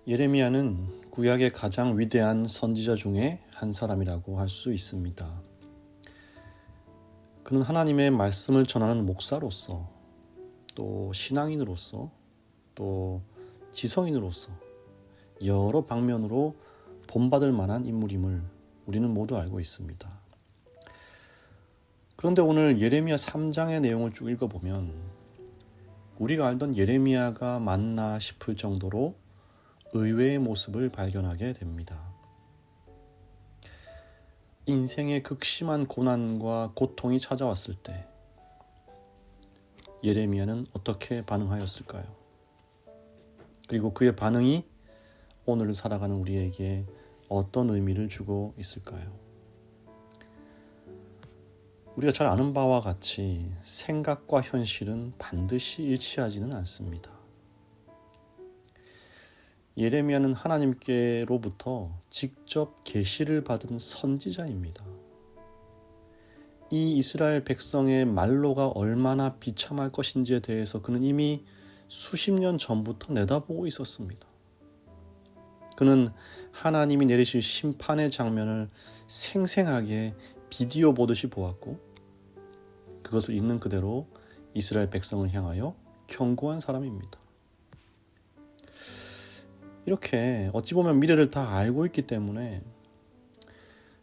예레미야는 구약의 가장 위대한 선지자 중에 한 사람이라고 할 수 있습니다. 그는 하나님의 말씀을 전하는 목사로서, 또 신앙인으로서, 또 지성인으로서 여러 방면으로 본받을 만한 인물임을 우리는 모두 알고 있습니다. 그런데 오늘 예레미야 3장의 내용을 쭉 읽어보면 우리가 알던 예레미야가 맞나 싶을 정도로 의외의 모습을 발견하게 됩니다. 인생의 극심한 고난과 고통이 찾아왔을 때 예레미야는 어떻게 반응하였을까요? 그리고 그의 반응이 오늘 살아가는 우리에게 어떤 의미를 주고 있을까요? 우리가 잘 아는 바와 같이 생각과 현실은 반드시 일치하지는 않습니다. 예레미야는 하나님께로부터 직접 계시를 받은 선지자입니다. 이 이스라엘 백성의 말로가 얼마나 비참할 것인지에 대해서 그는 이미 수십 년 전부터 내다보고 있었습니다. 그는 하나님이 내리실 심판의 장면을 생생하게 비디오 보듯이 보았고 그것을 있는 그대로 이스라엘 백성을 향하여 경고한 사람입니다. 이렇게 어찌 보면 미래를 다 알고 있기 때문에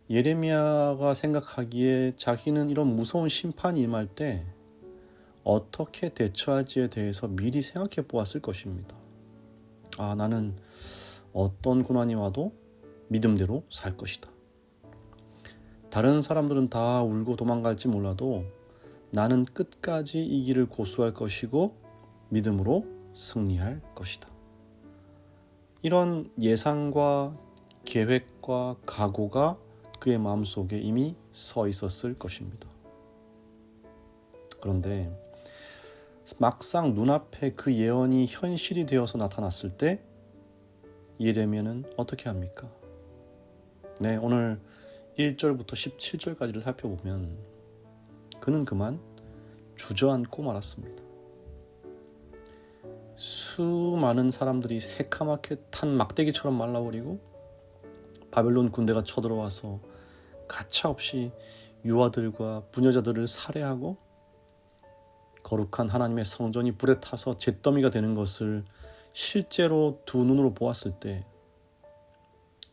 예레미야가 생각하기에 자기는 이런 무서운 심판이 임할 때 어떻게 대처할지에 대해서 미리 생각해 보았을 것입니다. 나는 어떤 고난이 와도 믿음대로 살 것이다. 다른 사람들은 다 울고 도망갈지 몰라도 나는 끝까지 이 길을 고수할 것이고 믿음으로 승리할 것이다. 이런 예상과 계획과 각오가 그의 마음속에 이미 서 있었을 것입니다. 그런데 막상 눈앞에 그 예언이 현실이 되어서 나타났을 때 예레미야는 어떻게 합니까? 오늘 1절부터 17절까지를 살펴보면 그는 그만 주저앉고 말았습니다. 수많은 사람들이 새카맣게 탄 막대기처럼 말라버리고 바벨론 군대가 쳐들어와서 가차없이 유아들과 부녀자들을 살해하고 거룩한 하나님의 성전이 불에 타서 잿더미가 되는 것을 실제로 두 눈으로 보았을 때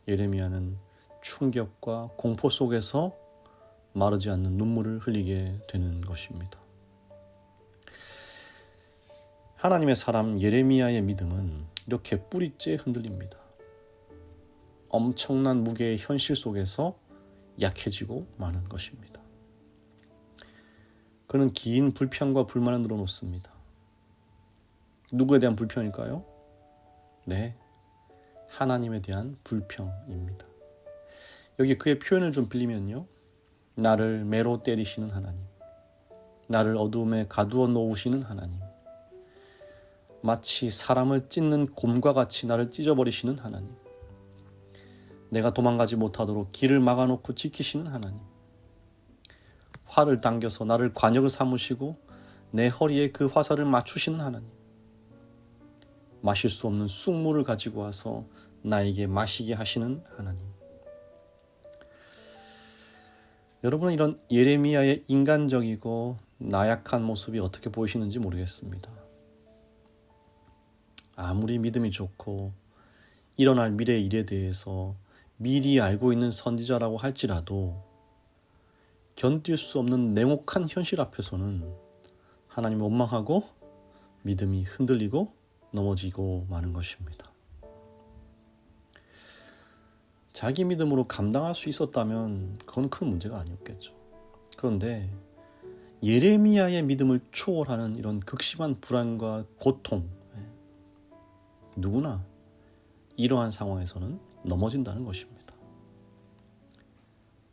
예레미야는 충격과 공포 속에서 마르지 않는 눈물을 흘리게 되는 것입니다. 하나님의 사람 예레미야의 믿음은 이렇게 뿌리째 흔들립니다. 엄청난 무게의 현실 속에서 약해지고 마는 것입니다. 그는 긴 불평과 불만을 늘어놓습니다. 누구에 대한 불평일까요? 하나님에 대한 불평입니다. 여기 그의 표현을 좀 빌리면요, 나를 매로 때리시는 하나님, 나를 어두움에 가두어 놓으시는 하나님, 마치 사람을 찢는 곰과 같이 나를 찢어버리시는 하나님, 내가 도망가지 못하도록 길을 막아놓고 지키시는 하나님, 활을 당겨서 나를 관역을 삼으시고 내 허리에 그 화살을 맞추시는 하나님, 마실 수 없는 쑥물을 가지고 와서 나에게 마시게 하시는 하나님. 여러분은 이런 예레미야의 인간적이고 나약한 모습이 어떻게 보이시는지 모르겠습니다. 아무리 믿음이 좋고 일어날 미래의 일에 대해서 미리 알고 있는 선지자라고 할지라도 견딜 수 없는 냉혹한 현실 앞에서는 하나님을 원망하고 믿음이 흔들리고 넘어지고 마는 것입니다. 자기 믿음으로 감당할 수 있었다면 그건 큰 문제가 아니었겠죠. 그런데 예레미야의 믿음을 초월하는 이런 극심한 불안과 고통, 누구나 이러한 상황에서는 넘어진다는 것입니다.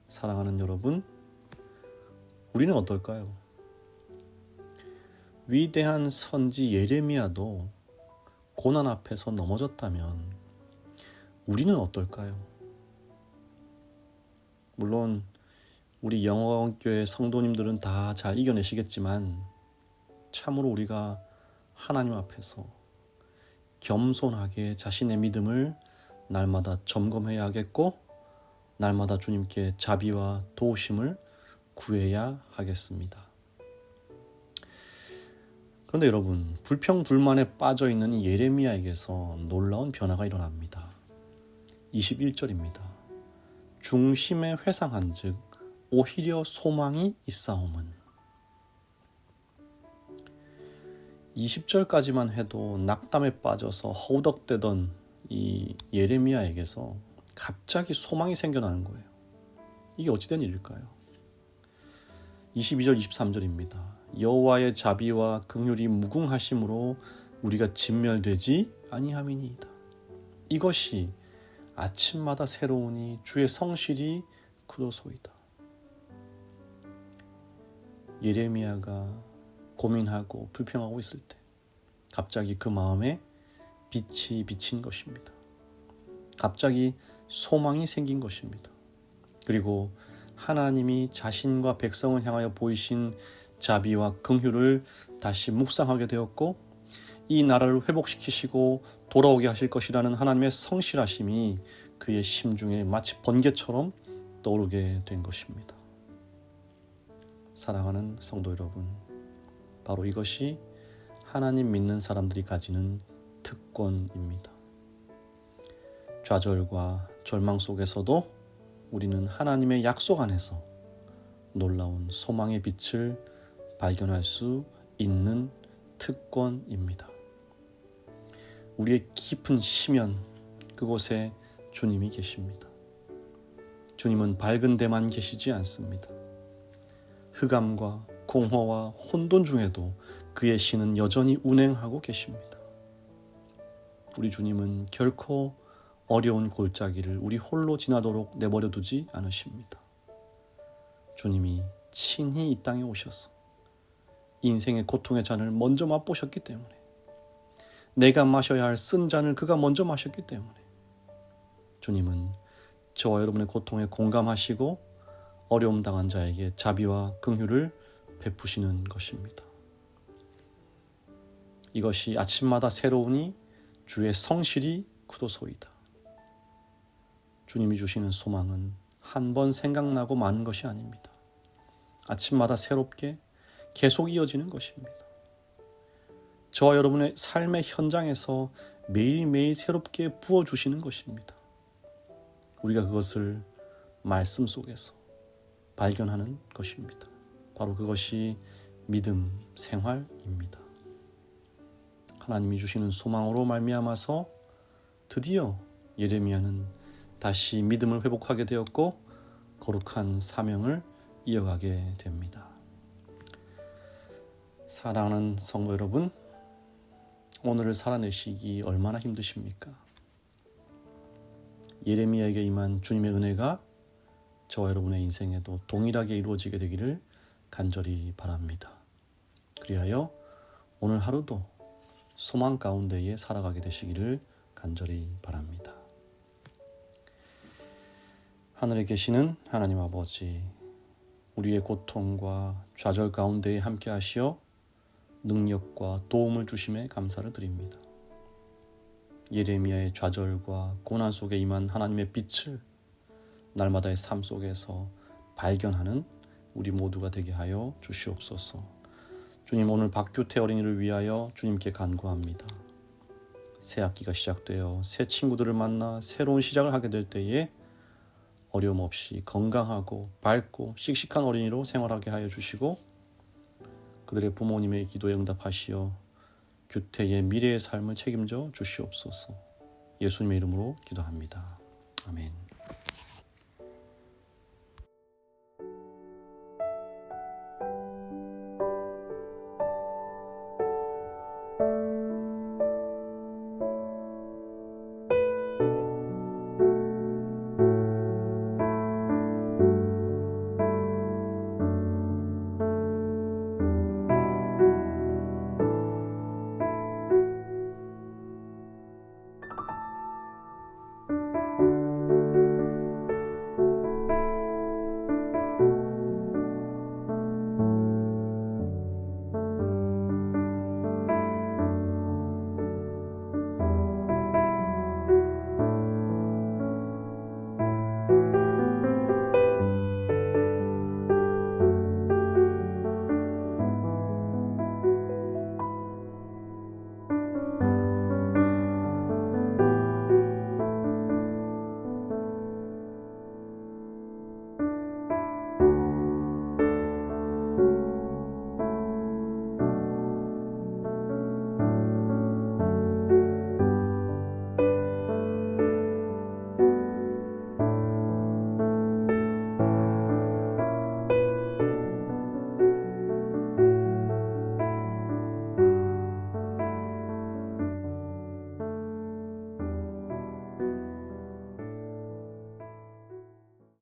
사랑하는 여러분, 우리는 어떨까요? 위대한 선지 예레미야도 고난 앞에서 넘어졌다면 우리는 어떨까요? 물론 우리 영어교회 성도님들은 다 잘 이겨내시겠지만 참으로 우리가 하나님 앞에서 겸손하게 자신의 믿음을 날마다 점검해야 하겠고 날마다 주님께 자비와 도우심을 구해야 하겠습니다. 그런데 여러분, 불평불만에 빠져있는 이 예레미야에게서 놀라운 변화가 일어납니다. 21절입니다. 중심에 회상한 즉 오히려 소망이 있사옴은. 20절까지만 해도 낙담에 빠져서 허우덕대던 이 예레미야에게서 갑자기 소망이 생겨나는 거예요. 이게 어찌된 일일까요? 22절 23절입니다. 여호와의 자비와 긍휼이 무궁하심으로 우리가 진멸되지 아니함이니이다. 이것이 아침마다 새로우니 주의 성실이 크도소이다. 예레미야가 고민하고 불평하고 있을 때 갑자기 그 마음에 빛이 비친 것입니다. 갑자기 소망이 생긴 것입니다. 그리고 하나님이 자신과 백성을 향하여 보이신 자비와 긍휼을 다시 묵상하게 되었고 이 나라를 회복시키시고 돌아오게 하실 것이라는 하나님의 성실하심이 그의 심중에 마치 번개처럼 떠오르게 된 것입니다. 사랑하는 성도 여러분, 바로 이것이 하나님 믿는 사람들이 가지는 특권입니다. 좌절과 절망 속에서도 우리는 하나님의 약속 안에서 놀라운 소망의 빛을 발견할 수 있는 특권입니다. 우리의 깊은 심연, 그곳에 주님이 계십니다. 주님은 밝은 데만 계시지 않습니다. 흑암과 공허와 혼돈 중에도 그의 신은 여전히 운행하고 계십니다. 우리 주님은 결코 어려운 골짜기를 우리 홀로 지나도록 내버려 두지 않으십니다. 주님이 친히 이 땅에 오셔서 인생의 고통의 잔을 먼저 맛보셨기 때문에, 내가 마셔야 할 쓴 잔을 그가 먼저 마셨기 때문에 주님은 저와 여러분의 고통에 공감하시고 어려움 당한 자에게 자비와 긍휼을 베푸시는 것입니다. 이것이 아침마다 새로우니 주의 성실이 크도소이다. 주님이 주시는 소망은 한 번 생각나고 마는 것이 아닙니다. 아침마다 새롭게 계속 이어지는 것입니다. 저와 여러분의 삶의 현장에서 매일매일 새롭게 부어주시는 것입니다. 우리가 그것을 말씀 속에서 발견하는 것입니다. 바로 그것이 믿음 생활입니다. 하나님이 주시는 소망으로 말미암아서 드디어 예레미야는 다시 믿음을 회복하게 되었고 거룩한 사명을 이어가게 됩니다. 사랑하는 성도 여러분, 오늘을 살아내시기 얼마나 힘드십니까? 예레미야에게 임한 주님의 은혜가 저와 여러분의 인생에도 동일하게 이루어지게 되기를 간절히 바랍니다. 그리하여 오늘 하루도 소망 가운데에 살아가게 되시기를 간절히 바랍니다. 하늘에 계시는 하나님 아버지, 우리의 고통과 좌절 가운데에 함께 하시어 능력과 도움을 주심에 감사를 드립니다. 예레미야의 좌절과 고난 속에 임한 하나님의 빛을 날마다의 삶 속에서 발견하는 우리 모두가 되게 하여 주시옵소서. 주님, 오늘 박규태 어린이를 위하여 주님께 간구합니다. 새 학기가 시작되어 새 친구들을 만나 새로운 시작을 하게 될 때에 어려움 없이 건강하고 밝고 씩씩한 어린이로 생활하게 하여 주시고 그들의 부모님의 기도에 응답하시어 규태의 미래의 삶을 책임져 주시옵소서. 예수님의 이름으로 기도합니다. 아멘.